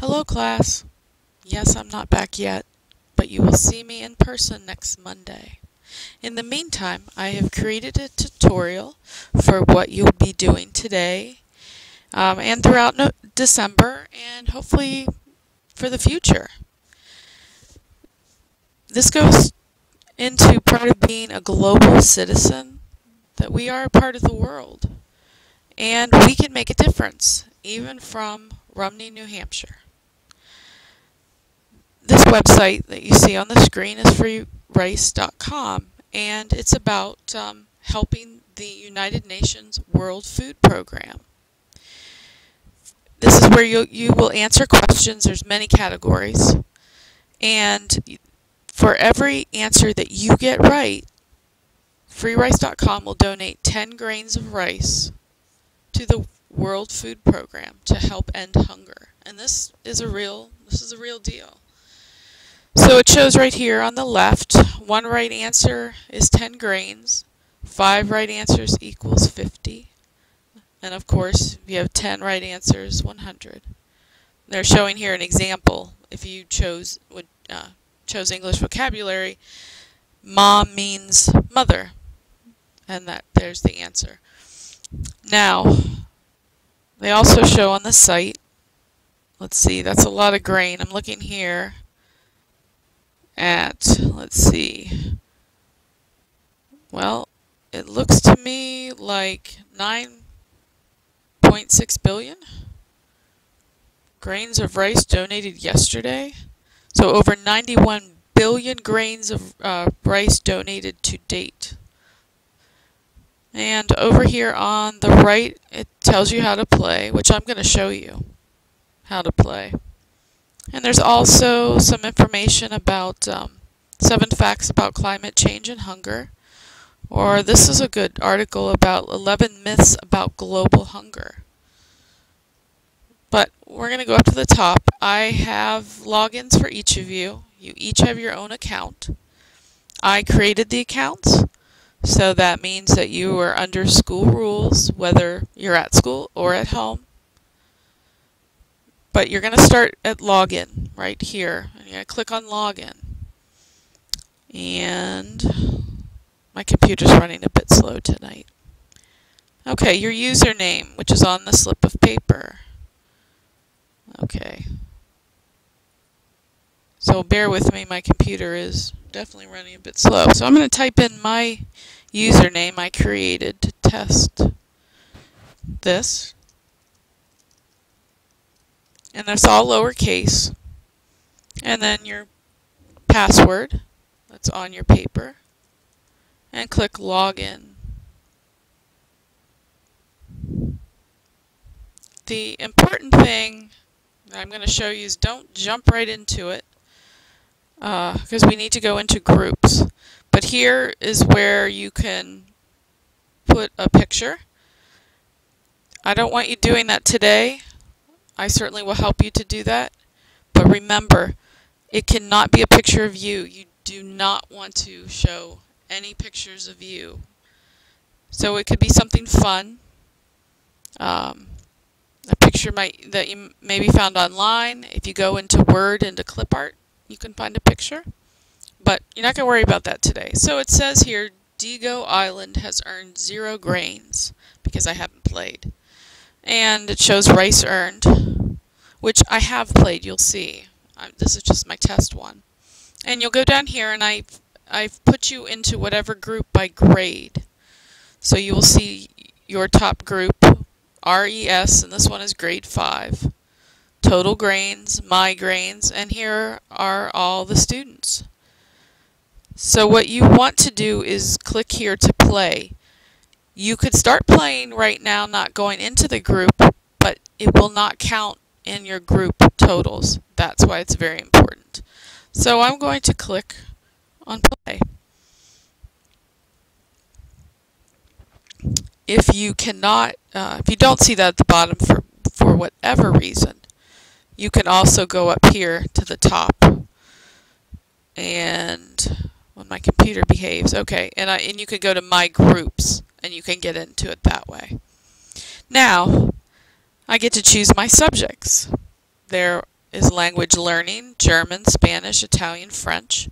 Hello class. Yes, I'm not back yet, but you will see me in person next Monday. In the meantime, I have created a tutorial for what you'll be doing today and throughout December and hopefully for the future. This goes into part of being a global citizen, that we are a part of the world and we can make a difference, even from Rumney, New Hampshire. This website that you see on the screen is freerice.com, and it's about helping the United Nations World Food Program. This is where you will answer questions. There's many categories, and for every answer that you get right, freerice.com will donate 10 grains of rice to the World Food Program to help end hunger. And this is a real deal. So it shows right here on the left, one right answer is 10 grains, 5 right answers equals 50, and of course, if you have 10 right answers, 100. They're showing here an example. If you chose English vocabulary, mom means mother, and there's the answer. Now, they also show on the site, let's see, that's a lot of grain. I'm looking here at, let's see, well, it looks to me like 9.6 billion grains of rice donated yesterday. So over 91 billion grains of rice donated to date. And over here on the right, it tells you how to play, which I'm going to show you how to play. And there's also some information about 7 facts about climate change and hunger. Or this is a good article about 11 myths about global hunger. But we're going to go up to the top. I have logins for each of you. You each have your own account. I created the accounts, so that means that you are under school rules, whether you're at school or at home. But you're going to start at login right here. And you're going to click on login. And my computer's running a bit slow tonight. Okay, your username, which is on the slip of paper. Okay. So bear with me, my computer is definitely running a bit slow. So I'm going to type in my username I created to test this. And that's all lowercase. And then your password that's on your paper. And click Login. The important thing that I'm going to show you is don't jump right into it, because we need to go into groups. But here is where you can put a picture. I don't want you doing that today. I certainly will help you to do that. But remember, it cannot be a picture of you. You do not want to show any pictures of you. So it could be something fun. A picture that you maybe found online. If you go into Word, into clip art, you can find a picture. But you're not going to worry about that today. So it says here, Digo Island has earned 0 grains because I haven't played. And it shows rice earned, which I have played, you'll see. This is just my test one. And you'll go down here, and I've put you into whatever group by grade. So you will see your top group, RES, and this one is grade 5. Total grains, my grains, and here are all the students. So what you want to do is click here to play. You could start playing right now, not going into the group, but it will not count in your group totals. That's why it's very important. So I'm going to click on play. If you cannot, if you don't see that at the bottom for whatever reason, you can also go up here to the top. And when my computer behaves, okay, and you can go to My Groups, and you can get into it that way. Now, I get to choose my subjects. There is language learning, German, Spanish, Italian, French.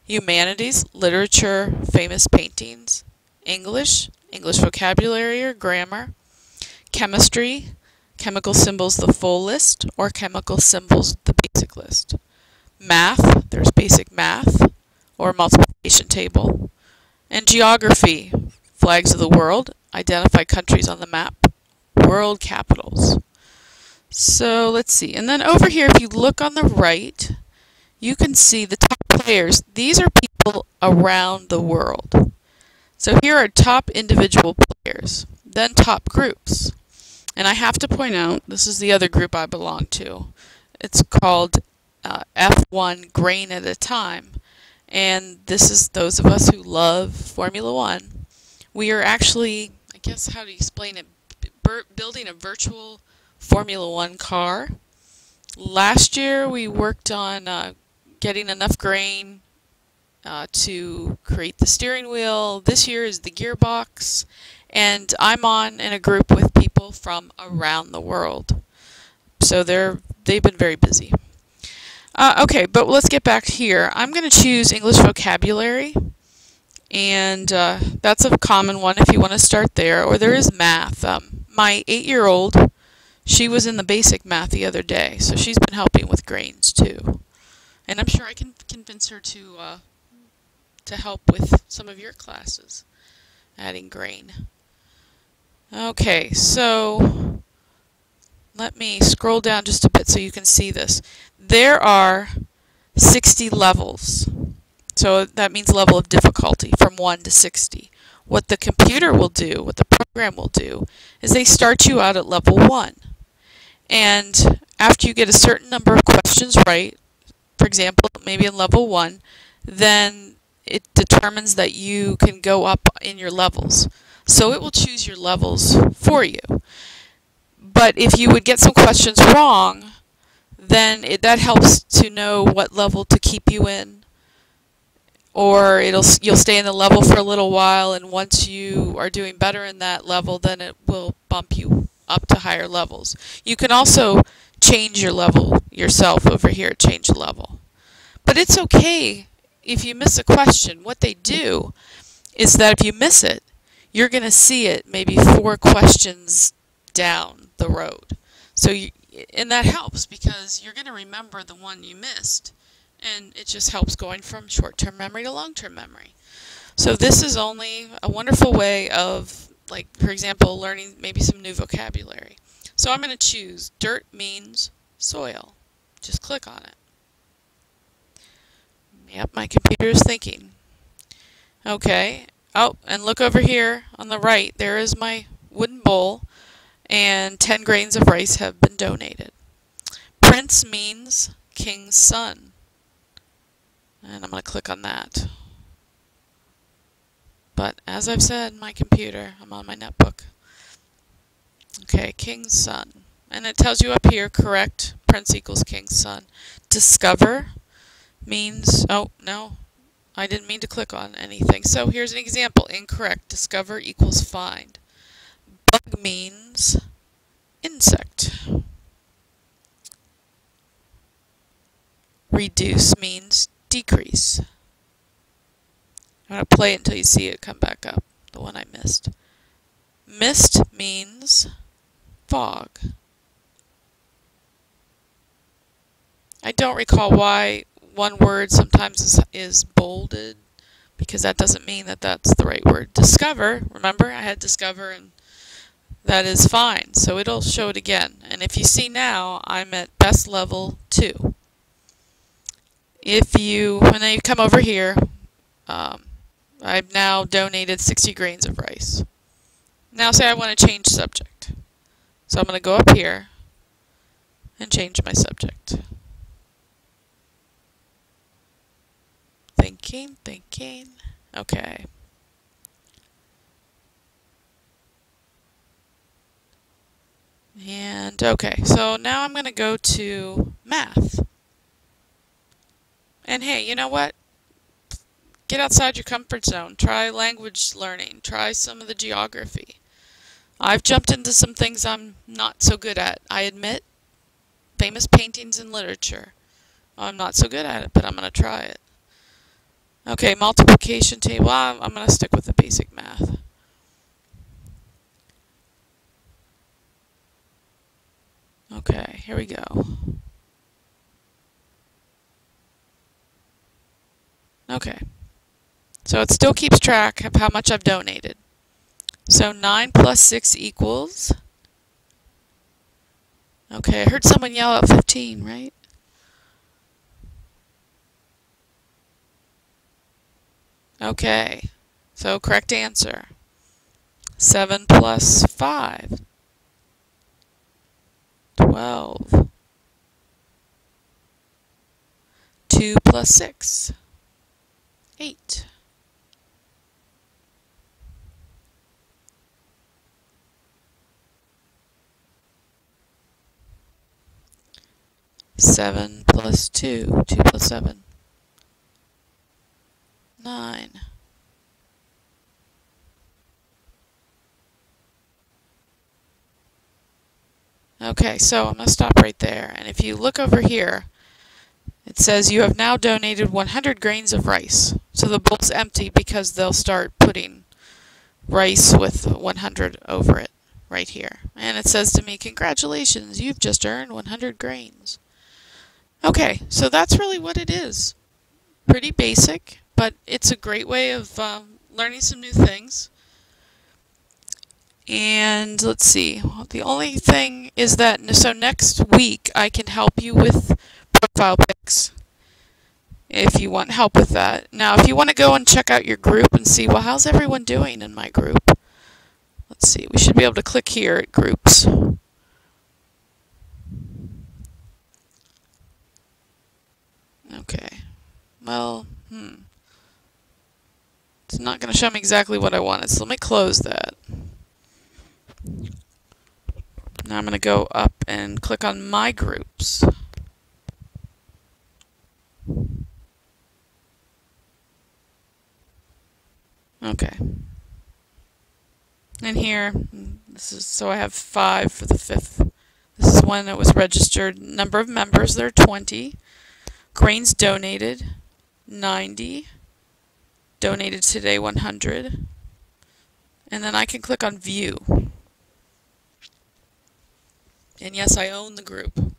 Humanities, literature, famous paintings. English, English vocabulary or grammar. Chemistry, chemical symbols, the full list, or chemical symbols, the basic list. Math, there's basic math, or multiplication table. And geography, flags of the world, identify countries on the map, world capitals. So let's see. And then over here, if you look on the right, you can see the top players. These are people around the world. So here are top individual players, then top groups. And I have to point out, this is the other group I belong to. It's called F1 Grain at a Time. And this is those of us who love Formula One. We are actually, I guess how to explain it, building a virtual Formula One car. Last year we worked on getting enough grain to create the steering wheel. This year is the gearbox, and I'm in a group with people from around the world. So they've been very busy. Okay, but let's get back here. I'm going to choose English vocabulary, and that's a common one if you want to start there. Or there is math. My 8-year-old, she was in the basic math the other day, so she's been helping with grains too. And I'm sure I can convince her to help with some of your classes, adding grain. Okay, so let me scroll down just a bit so you can see this. There are 60 levels. So that means level of difficulty from 1 to 60. What the computer will do, what the program will do, is they start you out at level 1. And after you get a certain number of questions right, for example, maybe in level 1, then it determines that you can go up in your levels. So it will choose your levels for you. But if you would get some questions wrong, then that helps to know what level to keep you in. Or you'll stay in the level for a little while, and once you are doing better in that level, then it will bump you up to higher levels. You can also change your level yourself over here, change the level. But it's okay if you miss a question. What they do is that if you miss it, you're going to see it maybe 4 questions down the road. So and that helps because you're going to remember the one you missed. And it just helps going from short-term memory to long-term memory. So this is only a wonderful way of, like, for example, learning maybe some new vocabulary. So I'm going to choose dirt means soil. Just click on it. Yep, my computer is thinking. Okay. Oh, and look over here on the right. There is my wooden bowl, and 10 grains of rice have been donated. Prince means king's son. And I'm going to click on that. But as I've said, my computer, I'm on my netbook. Okay, king's son. And it tells you up here, correct, prince equals king's son. Discover means, oh, no, I didn't mean to click on anything. So here's an example, incorrect. Discover equals find. Bug means insect. Reduce means decrease. I'm going to play it until you see it come back up, the one I missed. Mist means fog. I don't recall why one word sometimes is bolded, because that doesn't mean that that's the right word. Discover, remember I had discover, and that is fine, so it'll show it again. And if you see now, I'm at best level 2. When you come over here, I've now donated 60 grains of rice. Now say I want to change subject. So I'm going to go up here and change my subject. Thinking. Okay. And okay, so now I'm going to go to math. And hey, you know what? Get outside your comfort zone. Try language learning. Try some of the geography. I've jumped into some things I'm not so good at, I admit. Famous paintings and literature. Oh, I'm not so good at it, but I'm going to try it. Okay, multiplication table. I'm going to stick with the basic math. Okay, here we go. Okay, so it still keeps track of how much I've donated. So 9 plus 6 equals... Okay, I heard someone yell out 15, right? Okay, so correct answer. 7 plus 5. 12. 2 plus 6. 8. Seven plus 2. 2 plus 7. 9. Okay, so I'm going to stop right there. And if you look over here, it says you have now donated 100 grains of rice. So the bowl's empty because they'll start putting rice with 100 over it right here. And it says to me, congratulations, you've just earned 100 grains. Okay, so that's really what it is. Pretty basic, but it's a great way of learning some new things. And let's see, the only thing is that, so next week I can help you with profile pics if you want help with that. Now, if you want to go and check out your group and see, well, how's everyone doing in my group? Let's see, we should be able to click here at groups. Okay, well, it's not going to show me exactly what I wanted, so let me close that. Now I'm going to go up and click on My Groups. Okay. And here, this is so I have 5 for the 5th. This is when it was registered. Number of members, there are 20. Grains donated, 90. Donated today, 100. And then I can click on View. And yes, I own the group.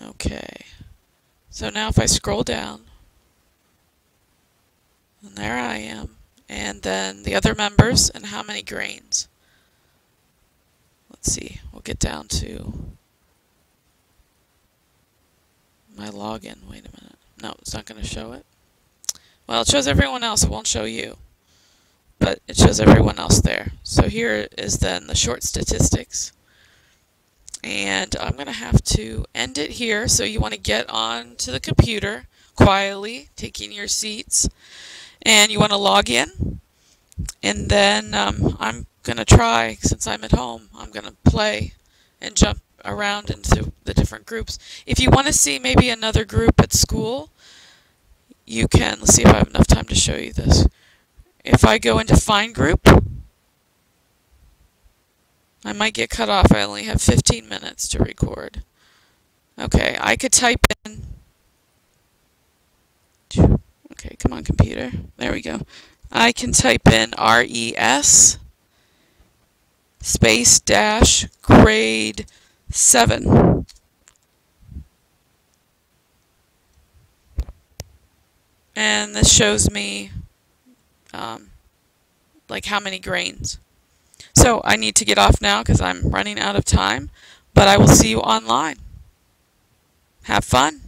Okay. So now if I scroll down, and there I am. And then the other members and how many grains. Let's see, we'll get down to my login. Wait a minute. No, it's not going to show it. Well, it shows everyone else. It won't show you. But it shows everyone else there. So here is then the short statistics. And I'm going to have to end it here. So you want to get on to the computer quietly, taking your seats. And you want to log in. And then I'm going to try, since I'm at home, I'm going to play and jump around into the different groups. If you want to see maybe another group at school, you can. Let's see if I have enough time to show you this. If I go into Find Group, I might get cut off. I only have 15 minutes to record. Okay, I could type in... Okay, come on, computer. There we go. I can type in RES space dash grade 7. And this shows me like how many grains. So I need to get off now because I'm running out of time, but I will see you online. Have fun.